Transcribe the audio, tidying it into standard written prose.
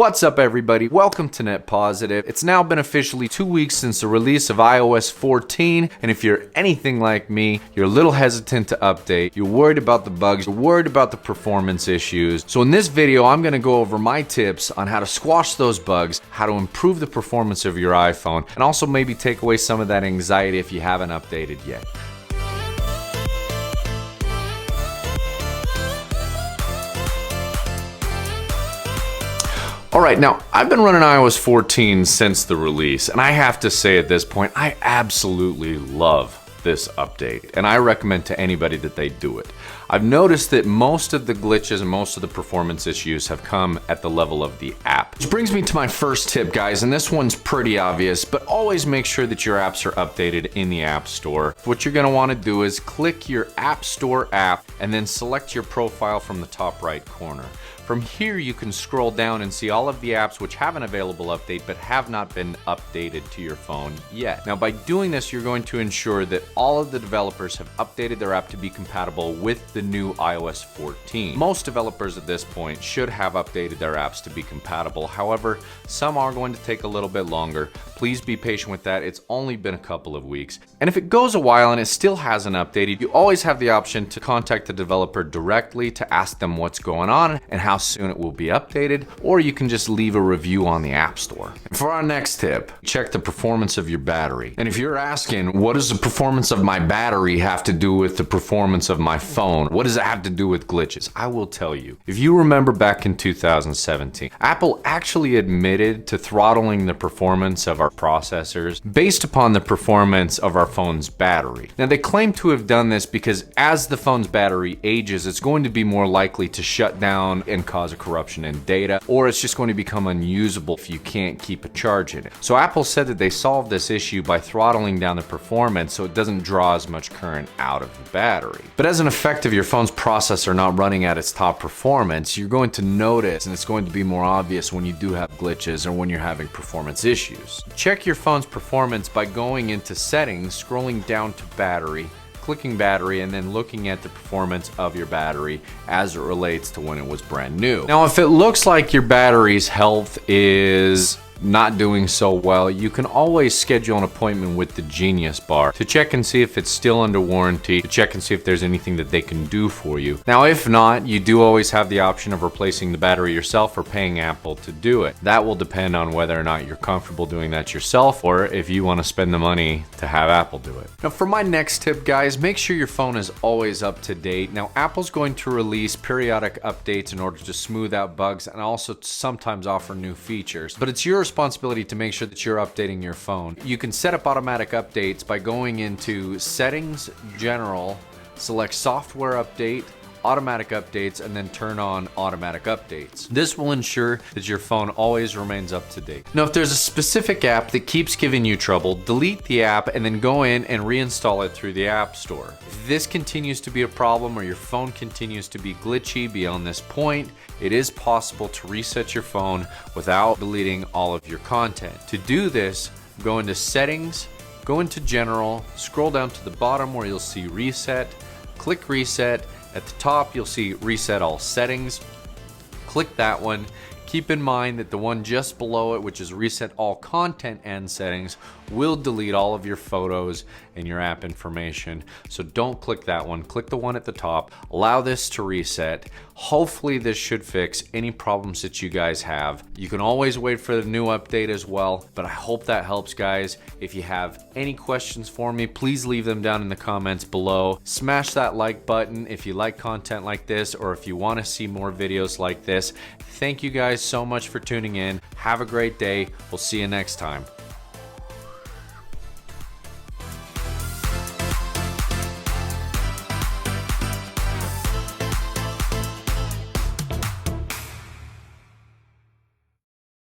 What's up everybody? Welcome to Net Positive. It's now been officially 2 weeks since the release of iOS 14, and if you're anything like me, you're a little hesitant to update. You're worried about the bugs, you're worried about the performance issues. So in this video, I'm gonna go over my tips on how to squash those bugs, how to improve the performance of your iPhone, and also maybe take away some of that anxiety if you haven't updated yet. Alright, now I've been running iOS 14 since the release, and I have to say at this point, I absolutely love this update, and I recommend to anybody that they do it. I've noticed that most of the glitches and most of the performance issues have come at the level of the app. Which brings me to my first tip, guys, and this one's pretty obvious, but always make sure that your apps are updated in the App Store. What you're gonna wanna do is click your App Store app and then select your profile from the top right corner. From here, you can scroll down and see all of the apps which have an available update but have not been updated to your phone yet. Now, by doing this, you're going to ensure that all of the developers have updated their app to be compatible with the new iOS 14. Most developers at this point should have updated their apps to be compatible. However, some are going to take a little bit longer. Please be patient with that. It's only been a couple of weeks. And if it goes a while and it still hasn't updated, you always have the option to contact the developer directly to ask them what's going on and how soon it will be updated, or you can just leave a review on the App Store. For our next tip, check the performance of your battery. And if you're asking, what does the performance of my battery have to do with the performance of my phone? What does it have to do with glitches? I will tell you. If you remember back in 2017, Apple actually admitted to throttling the performance of our processors based upon the performance of our phone's battery. Now, they claim to have done this because as the phone's battery ages, it's going to be more likely to shut down and cause a corruption in data, or it's just going to become unusable if you can't keep a charge in it. So Apple said that they solved this issue by throttling down the performance so it doesn't draw as much current out of the battery. But as an effect of your phone's processor not running at its top performance, you're going to notice, and it's going to be more obvious when you do have glitches or when you're having performance issues. Check your phone's performance by going into settings, scrolling down to battery, clicking battery, and then looking at the performance of your battery as it relates to when it was brand new. Now, if it looks like your battery's health is not doing so well, you can always schedule an appointment with the Genius Bar to check and see if it's still under warranty, to check and see if there's anything that they can do for you. Now, if not, you do always have the option of replacing the battery yourself or paying Apple to do it. That will depend on whether or not you're comfortable doing that yourself or if you want to spend the money to have Apple do it. Now, for my next tip, guys, make sure your phone is always up to date. Now, Apple's going to release periodic updates in order to smooth out bugs and also sometimes offer new features, but it's your responsibility to make sure that you're updating your phone. You can set up automatic updates by going into Settings, General, select Software Update, Automatic Updates, and then turn on Automatic Updates. This will ensure that your phone always remains up to date. Now, if there's a specific app that keeps giving you trouble, delete the app and then go in and reinstall it through the App Store. If this continues to be a problem or your phone continues to be glitchy beyond this point, it is possible to reset your phone without deleting all of your content. To do this, go into Settings, go into General, scroll down to the bottom where you'll see Reset, click Reset. At the top, you'll see Reset All Settings. Click that one. Keep in mind that the one just below it, which is Reset All Content and Settings, will delete all of your photos and your app information. So don't click that one. Click the one at the top. Allow this to reset. Hopefully this should fix any problems that you guys have. You can always wait for the new update as well, but I hope that helps, guys. If you have any questions for me, please leave them down in the comments below. Smash that like button if you like content like this or if you want to see more videos like this. Thank you guys so much for tuning in. Have a great day. We'll see you next time.